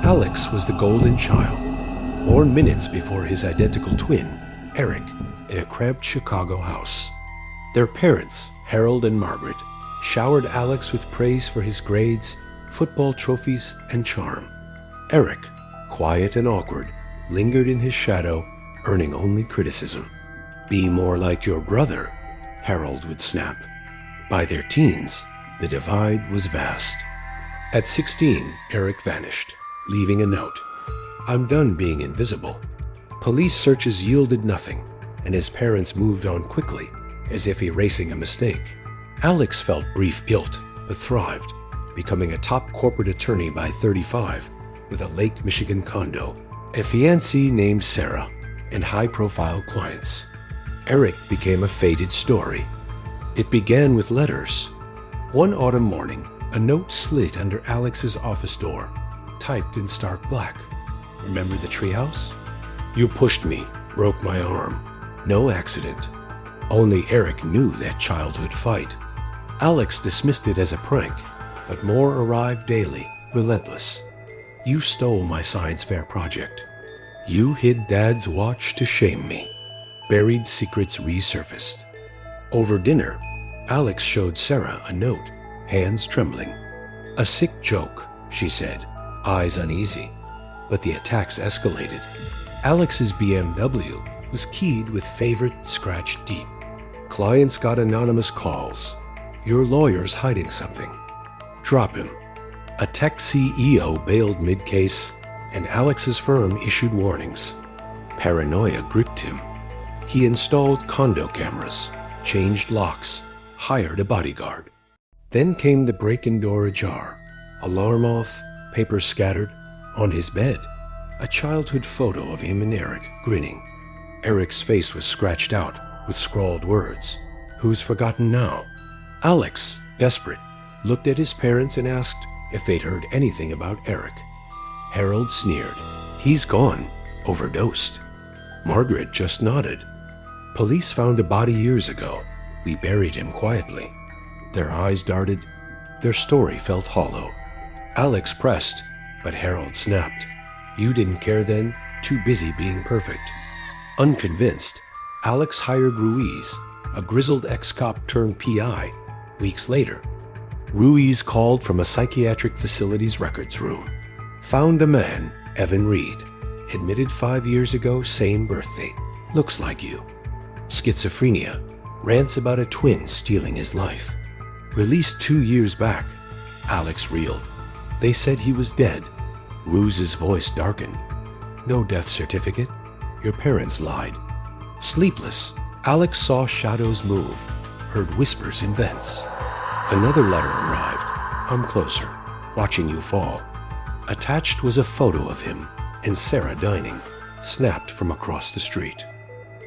Alex was the golden child, born minutes before his identical twin, Eric, in a cramped Chicago house. Their parents, Harold and Margaret, showered Alex with praise for his grades, football trophies, and charm. Eric, quiet and awkward, lingered in his shadow, earning only criticism. "Be more like your brother," Harold would snap. By their teens, the divide was vast. At 16, Eric vanished, leaving a note. "I'm done being invisible." Police searches yielded nothing, and his parents moved on quickly, as if erasing a mistake. Alex felt brief guilt, but thrived, becoming a top corporate attorney by 35, with a Lake Michigan condo, a fiancée named Sarah, and high-profile clients. Eric became a faded story. It began with letters. One autumn morning, a note slid under Alex's office door, typed in stark black. "Remember the treehouse? You pushed me, broke my arm. No accident." Only Eric knew that childhood fight. Alex dismissed it as a prank, but more arrived daily, relentless. "You stole my science fair project. You hid Dad's watch to shame me." Buried secrets resurfaced. Over dinner, Alex showed Sarah a note, hands trembling. "A sick joke," she said, eyes uneasy. But the attacks escalated. Alex's BMW was keyed with favorite scratched deep. Clients got anonymous calls. "Your lawyer's hiding something. Drop him." A tech CEO bailed mid-case, and Alex's firm issued warnings. Paranoia gripped him. He installed condo cameras, changed locks, hired a bodyguard. Then came the break-in door ajar. Alarm off, papers scattered. On his bed, a childhood photo of him and Eric, grinning. Eric's face was scratched out with scrawled words. "Who's forgotten now?" Alex, desperate, looked at his parents and asked if they'd heard anything about Eric. Harold sneered. "He's gone, overdosed." Margaret just nodded. "Police found a body years ago. We buried him quietly." Their eyes darted. Their story felt hollow. Alex pressed, but Harold snapped. "You didn't care then, too busy being perfect." Unconvinced, Alex hired Ruiz, a grizzled ex-cop turned PI, weeks later. Ruiz called from a psychiatric facility's records room. Found a man, Evan Reed. Admitted 5 years ago, same birthday. Looks like you. Schizophrenia. Rants about a twin stealing his life. Released 2 years back. Alex reeled. They said he was dead. Ruiz's voice darkened. "No death certificate. Your parents lied." Sleepless, Alex saw shadows move, heard whispers in vents. Another letter arrived. "I'm closer, watching you fall." Attached was a photo of him and Sarah dining, snapped from across the street.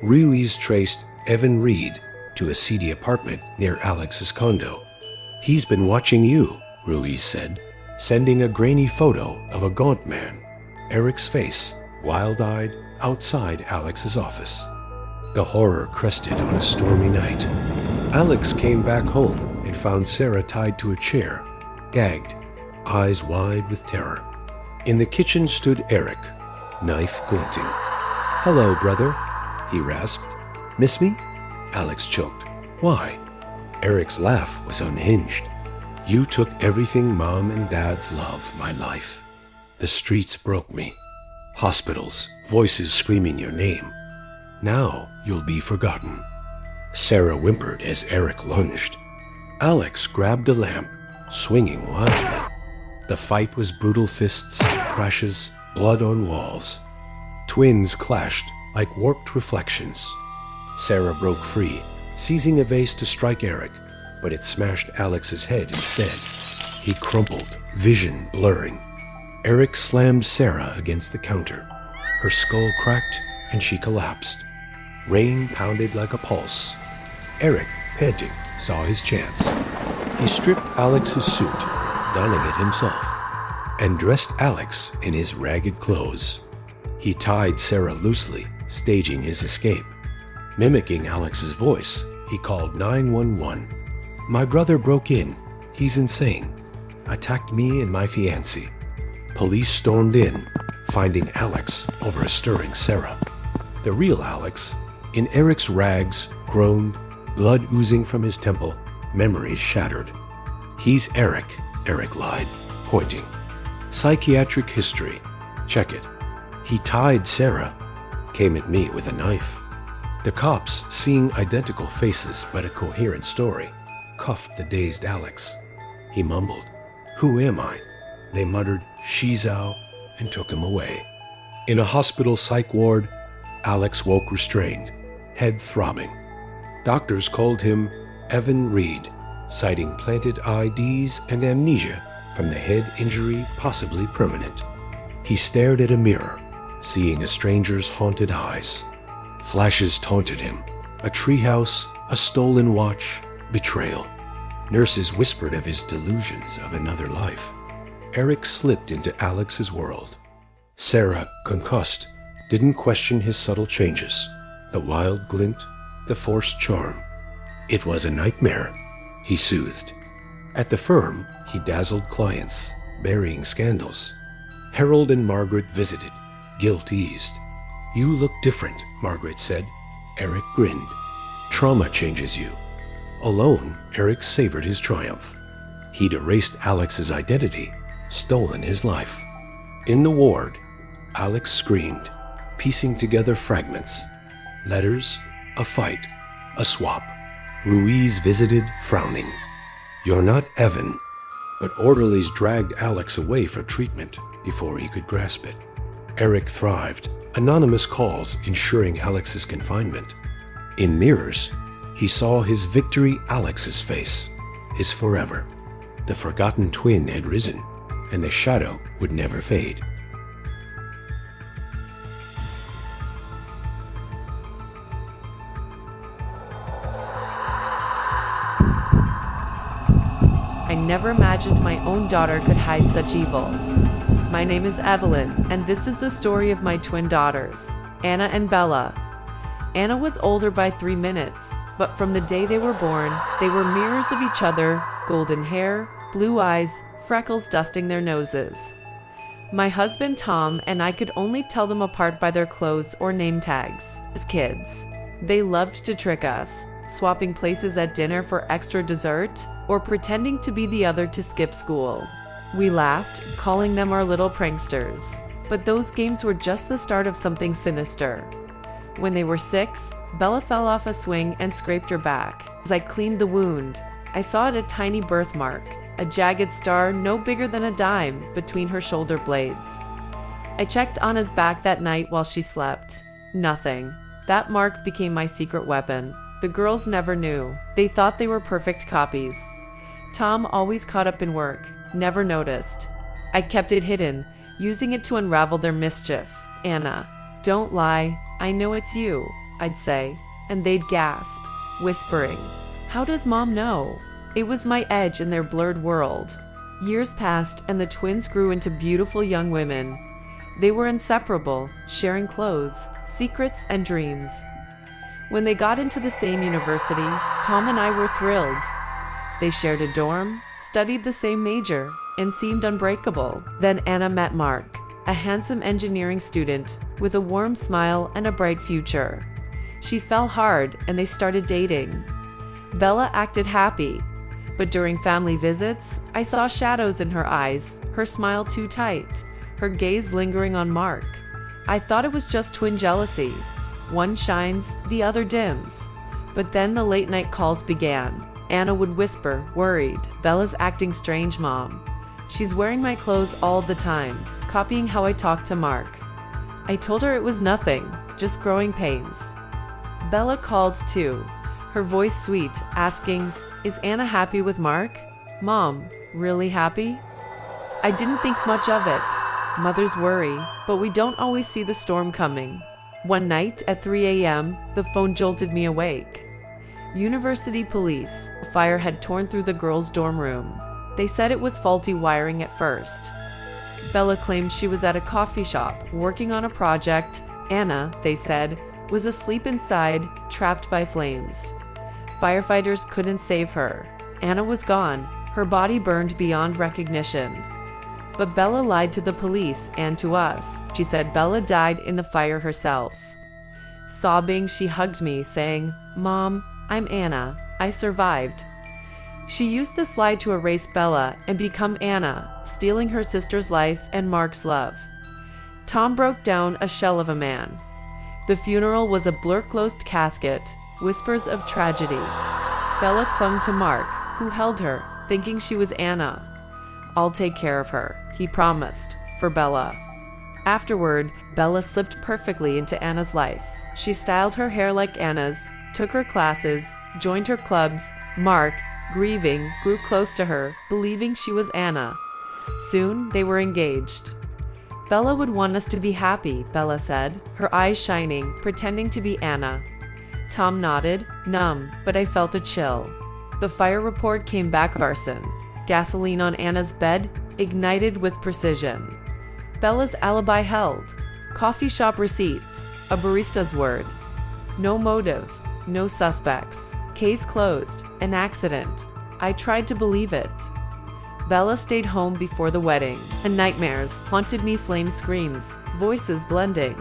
Ruiz traced Evan Reed to a seedy apartment near Alex's condo. "He's been watching you," Ruiz said, sending a grainy photo of a gaunt man, Eric's face, wild-eyed, outside Alex's office. The horror crested on a stormy night. Alex came back home and found Sarah tied to a chair, gagged, eyes wide with terror. In the kitchen stood Eric, knife glinting. "Hello, brother," he rasped. "Miss me?" Alex choked. "Why?" Eric's laugh was unhinged. "You took everything Mom and Dad's love, my life. The streets broke me. Hospitals, voices screaming your name. Now you'll be forgotten." Sarah whimpered as Eric lunged. Alex grabbed a lamp, swinging wildly. The fight was brutal fists, crashes, blood on walls. Twins clashed like warped reflections. Sarah broke free, seizing a vase to strike Eric, but it smashed Alex's head instead. He crumpled, vision blurring. Eric slammed Sarah against the counter. Her skull cracked and she collapsed. Rain pounded like a pulse. Eric, panting, saw his chance. He stripped Alex's suit, donning it himself, and dressed Alex in his ragged clothes. He tied Sarah loosely, staging his escape. Mimicking Alex's voice, he called 911. "My brother broke in. He's insane. Attacked me and my fiancée." Police stormed in, finding Alex over a stirring Sarah. The real Alex, in Eric's rags, groaned, blood oozing from his temple, memories shattered. "He's Eric," Eric lied, pointing. "Psychiatric history. Check it. He tied Sarah. Came at me with a knife." The cops, seeing identical faces but a coherent story, cuffed the dazed Alex. He mumbled, "Who am I?" They muttered, "Shizao," and took him away. In a hospital psych ward, Alex woke restrained, head throbbing. Doctors called him Evan Reed, citing planted IDs and amnesia from the head injury possibly permanent. He stared at a mirror, seeing a stranger's haunted eyes. Flashes taunted him. A treehouse, a stolen watch, betrayal. Nurses whispered of his delusions of another life. Eric slipped into Alex's world. Sarah, concussed, didn't question his subtle changes, the wild glint, the forced charm. It was a nightmare, he soothed. At the firm, he dazzled clients, burying scandals. Harold and Margaret visited, guilt eased. "You look different," Margaret said. Eric grinned. "Trauma changes you." Alone, Eric savored his triumph. He'd erased Alex's identity, stolen his life. In the ward, Alex screamed, piecing together fragments. Letters, a fight, a swap. Ruiz visited, frowning. "You're not Evan." But orderlies dragged Alex away for treatment before he could grasp it. Eric thrived, anonymous calls ensuring Alex's confinement. In mirrors, he saw his victory Alex's face, his forever. The forgotten twin had risen, and the shadow would never fade. I never imagined my own daughter could hide such evil. My name is Evelyn, and this is the story of my twin daughters, Anna and Bella. Anna was older by 3 minutes, but from the day they were born, they were mirrors of each other, golden hair, blue eyes, freckles dusting their noses. My husband Tom and I could only tell them apart by their clothes or name tags as kids. They loved to trick us, swapping places at dinner for extra dessert, or pretending to be the other to skip school. We laughed, calling them our little pranksters. But those games were just the start of something sinister. When they were 6, Bella fell off a swing and scraped her back. As I cleaned the wound, I saw it a tiny birthmark, a jagged star no bigger than a dime between her shoulder blades. I checked Anna's back that night while she slept. Nothing. That mark became my secret weapon. The girls never knew. They thought they were perfect copies. Tom, always caught up in work, never noticed. I kept it hidden, using it to unravel their mischief. "Anna, don't lie, I know it's you," I'd say, and they'd gasp, whispering, "How does Mom know?" It was my edge in their blurred world. Years passed and the twins grew into beautiful young women. They were inseparable, sharing clothes, secrets, and dreams. When they got into the same university, Tom and I were thrilled. They shared a dorm, studied the same major, and seemed unbreakable. Then Anna met Mark, a handsome engineering student with a warm smile and a bright future. She fell hard and they started dating. Bella acted happy, but during family visits, I saw shadows in her eyes, her smile too tight, her gaze lingering on Mark. I thought it was just twin jealousy. One shines, the other dims. But then the late night calls began. Anna would whisper, worried, "Bella's acting strange, Mom. She's wearing my clothes all the time, copying how I talk to Mark." I told her it was nothing, just growing pains. Bella called too, her voice sweet, asking, "Is Anna happy with Mark? Mom, really happy?" I didn't think much of it. Mothers worry, but we don't always see the storm coming. One night at 3 a.m., the phone jolted me awake. University police. A fire had torn through the girls' dorm room. They said it was faulty wiring at first. Bella claimed she was at a coffee shop, working on a project. Anna, they said, was asleep inside, trapped by flames. Firefighters couldn't save her. Anna was gone, her body burned beyond recognition. But Bella lied to the police and to us. She said Bella died in the fire herself. Sobbing, she hugged me, saying, "Mom, I'm Anna. I survived." She used this lie to erase Bella and become Anna, stealing her sister's life and Mark's love. Tom broke down, a shell of a man. The funeral was a blur-closed casket, whispers of tragedy. Bella clung to Mark, who held her, thinking she was Anna. "I'll take care of her," he promised, for Bella. Afterward, Bella slipped perfectly into Anna's life. She styled her hair like Anna's, took her classes, joined her clubs. Mark, grieving, grew close to her, believing she was Anna. Soon, they were engaged. "Bella would want us to be happy," Bella said, her eyes shining, pretending to be Anna. Tom nodded, numb, but I felt a chill. The fire report came back: arson. Gasoline on Anna's bed, ignited with precision. Bella's alibi held. Coffee shop receipts, a barista's word. No motive, no suspects. Case closed, an accident. I tried to believe it. Bella stayed home before the wedding, and nightmares haunted me, flame screams, voices blending.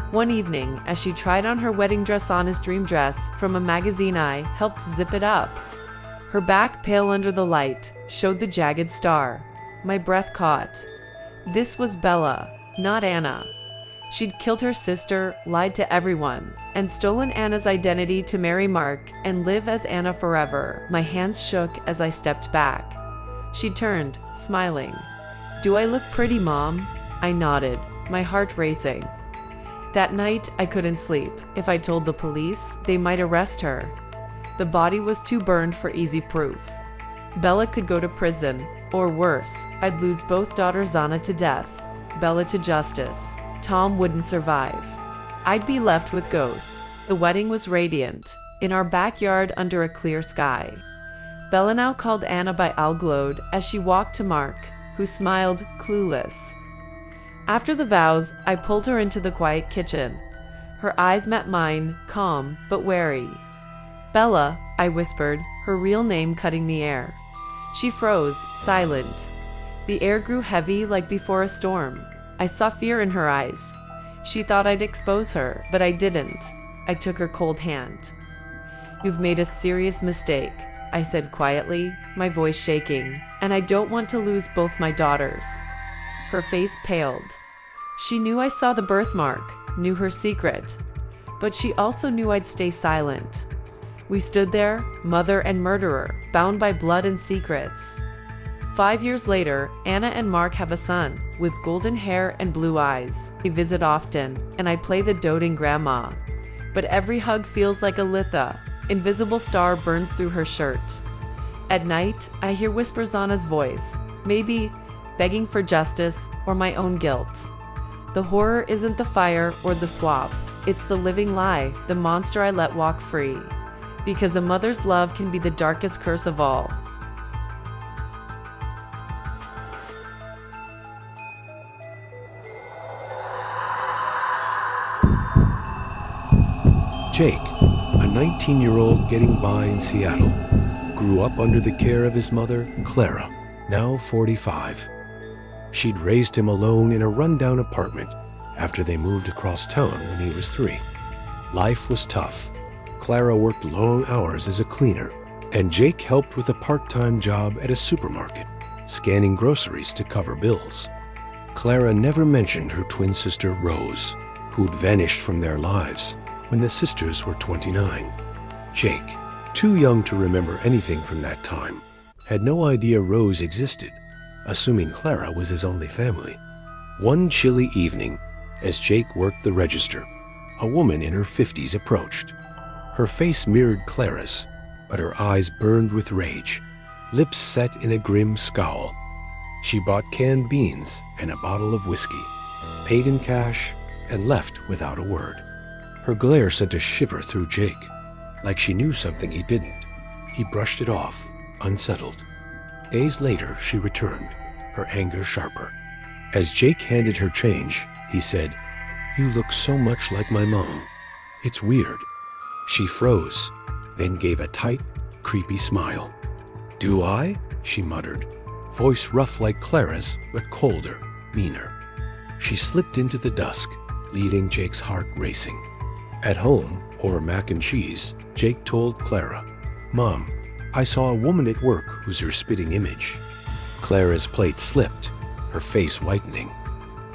One evening, as she tried on her wedding dress, Anna's dream dress from a magazine, I helped zip it up. Her back, pale under the light, showed the jagged star. My breath caught. This was Bella, not Anna. She'd killed her sister, lied to everyone, and stolen Anna's identity to marry Mark and live as Anna forever. My hands shook as I stepped back. She turned, smiling. "Do I look pretty, Mom?" I nodded, my heart racing. That night, I couldn't sleep. If I told the police, they might arrest her. The body was too burned for easy proof. Bella could go to prison, or worse, I'd lose both daughters, Anna to death, Bella to justice. Tom wouldn't survive. I'd be left with ghosts. The wedding was radiant, in our backyard under a clear sky. Bella, now called Anna by Al, glowed as she walked to Mark, who smiled, clueless. After the vows, I pulled her into the quiet kitchen. Her eyes met mine, calm but wary. "Bella," I whispered, her real name cutting the air. She froze, silent. The air grew heavy like before a storm. I saw fear in her eyes. She thought I'd expose her, but I didn't. I took her cold hand. "You've made a serious mistake," I said quietly, my voice shaking, "and I don't want to lose both my daughters." Her face paled. She knew I saw the birthmark, knew her secret, but she also knew I'd stay silent. We stood there, mother and murderer, bound by blood and secrets. 5 years later, Anna and Mark have a son, with golden hair and blue eyes. They visit often, and I play the doting grandma. But every hug feels like a litha. Invisible star burns through her shirt. At night, I hear whispers, Anna's voice, maybe begging for justice or my own guilt. The horror isn't the fire or the swap. It's the living lie, the monster I let walk free. Because a mother's love can be the darkest curse of all. Jake, a 19-year-old getting by in Seattle, grew up under the care of his mother, Clara, now 45. She'd raised him alone in a rundown apartment after they moved across town when he was 3. Life was tough. Clara worked long hours as a cleaner, and Jake helped with a part-time job at a supermarket, scanning groceries to cover bills. Clara never mentioned her twin sister, Rose, who'd vanished from their lives when the sisters were 29. Jake, too young to remember anything from that time, had no idea Rose existed, assuming Clara was his only family. One chilly evening, as Jake worked the register, a woman in her 50s approached. Her face mirrored Clara's, but her eyes burned with rage, lips set in a grim scowl. She bought canned beans and a bottle of whiskey, paid in cash, and left without a word. Her glare sent a shiver through Jake, like she knew something he didn't. He brushed it off, unsettled. Days later, she returned, her anger sharper. As Jake handed her change, he said, "You look so much like my mom. It's weird." She froze, then gave a tight, creepy smile. "Do I?" she muttered, voice rough like Clara's, but colder, meaner. She slipped into the dusk, leaving Jake's heart racing. At home, over mac and cheese, Jake told Clara, "Mom, I saw a woman at work who's your spitting image." Clara's plate slipped, her face whitening.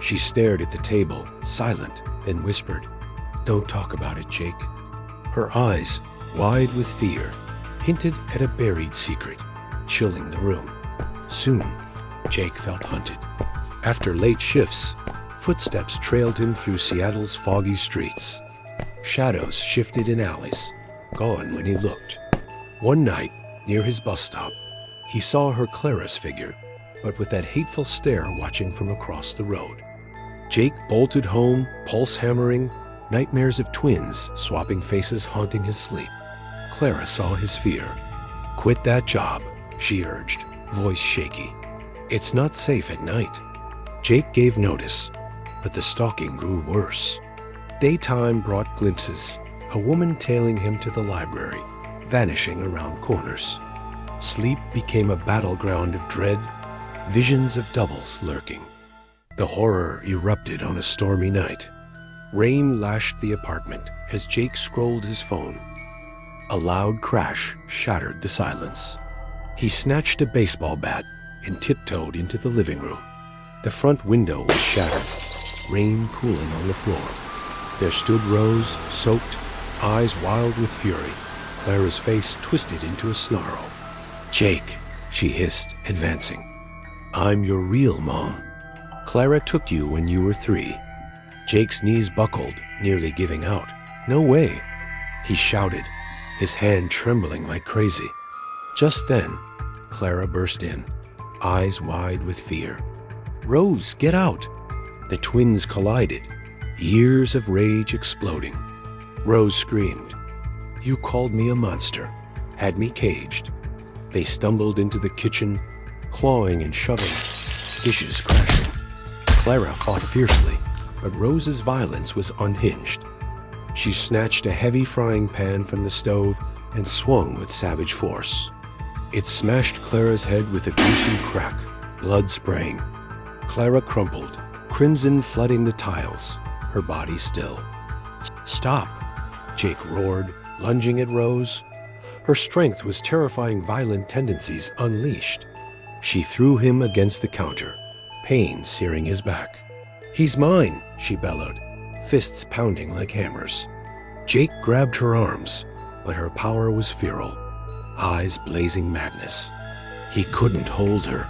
She stared at the table, silent, then whispered, "Don't talk about it, Jake." Her eyes, wide with fear, hinted at a buried secret, chilling the room. Soon, Jake felt hunted. After late shifts, footsteps trailed him through Seattle's foggy streets. Shadows shifted in alleys, gone when he looked. One night, near his bus stop, he saw her Clara's figure, but with that hateful stare watching from across the road. Jake bolted home, pulse hammering, nightmares of twins swapping faces haunting his sleep. Clara saw his fear. "Quit that job," she urged, voice shaky. "It's not safe at night." Jake gave notice, but the stalking grew worse. Daytime brought glimpses, a woman tailing him to the library, vanishing around corners. Sleep became a battleground of dread, visions of doubles lurking. The horror erupted on a stormy night. Rain lashed the apartment as Jake scrolled his phone. A loud crash shattered the silence. He snatched a baseball bat and tiptoed into the living room. The front window was shattered, rain pooling on the floor. There stood Rose, soaked, eyes wild with fury, Clara's face twisted into a snarl. "Jake," she hissed, advancing. "I'm your real mom. Clara took you when you were 3. Jake's knees buckled, nearly giving out. "No way!" he shouted, his hand trembling like crazy. Just then, Clara burst in, eyes wide with fear. "Rose, get out!" The twins collided, years of rage exploding. Rose screamed, "You called me a monster, had me caged." They stumbled into the kitchen, clawing and shoving, dishes crashing. Clara fought fiercely, but Rose's violence was unhinged. She snatched a heavy frying pan from the stove and swung with savage force. It smashed Clara's head with a gruesome crack, blood spraying. Clara crumpled, crimson flooding the tiles, her body still. "Stop!" Jake roared, lunging at Rose. Her strength was terrifying violent tendencies unleashed. She threw him against the counter, pain searing his back. "He's mine!" she bellowed, fists pounding like hammers. Jake grabbed her arms, but her power was feral, eyes blazing madness. He couldn't hold her.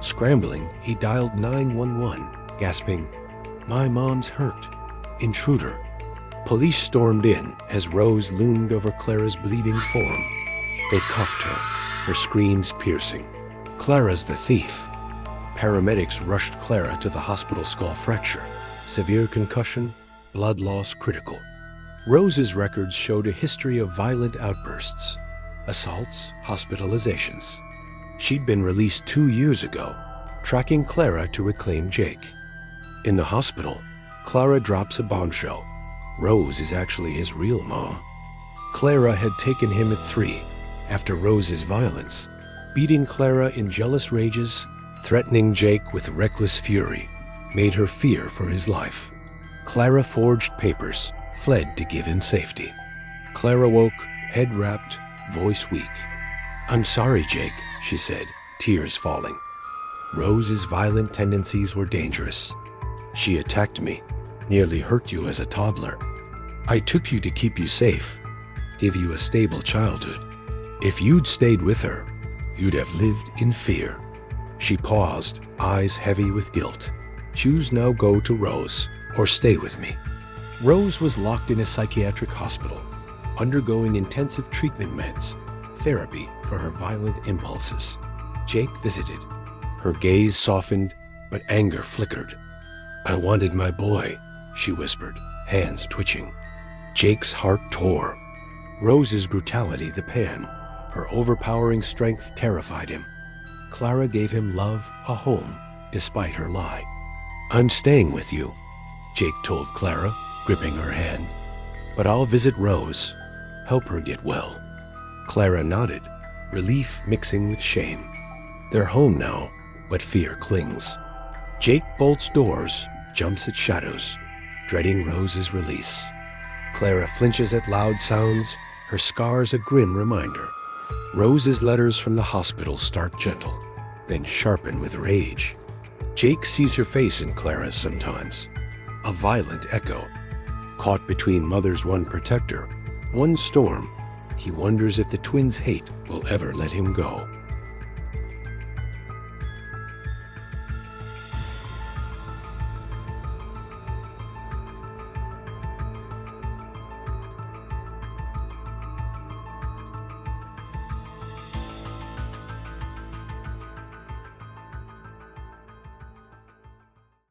Scrambling, he dialed 911, gasping, "My mom's hurt. Intruder." Police stormed in as Rose loomed over Clara's bleeding form. They cuffed her, her screams piercing. "Clara's the thief." Paramedics rushed Clara to the hospital, skull fracture, severe concussion, blood loss critical. Rose's records showed a history of violent outbursts, assaults, hospitalizations. She'd been released 2 years ago, tracking Clara to reclaim Jake. In the hospital, Clara drops a bombshell. Rose is actually his real mom. Clara had taken him at 3, after Rose's violence, beating Clara in jealous rages, threatening Jake with reckless fury, made her fear for his life. Clara forged papers, fled to give him safety. Clara woke, head wrapped, voice weak. "I'm sorry, Jake," she said, tears falling. Rose's violent tendencies were dangerous. "She attacked me, nearly hurt you as a toddler. I took you to keep you safe, give you a stable childhood. If you'd stayed with her, you'd have lived in fear." She paused, eyes heavy with guilt. "Choose now, go to Rose, or stay with me." Rose was locked in a psychiatric hospital, undergoing intensive treatment meds, therapy for her violent impulses. Jake visited. Her gaze softened, but anger flickered. "I wanted my boy," she whispered, hands twitching. Jake's heart tore. Rose's brutality the pan, her overpowering strength terrified him. Clara gave him love, a home, despite her lie. "I'm staying with you," Jake told Clara, gripping her hand. "But I'll visit Rose, help her get well." Clara nodded, relief mixing with shame. Their home now, but fear clings. Jake bolts doors, jumps at shadows, dreading Rose's release. Clara flinches at loud sounds, her scars a grim reminder. Rose's letters from the hospital start gentle, then sharpen with rage. Jake sees her face in Clara's sometimes, a violent echo. Caught between mother's one protector, one storm, he wonders if the twins' hate will ever let him go.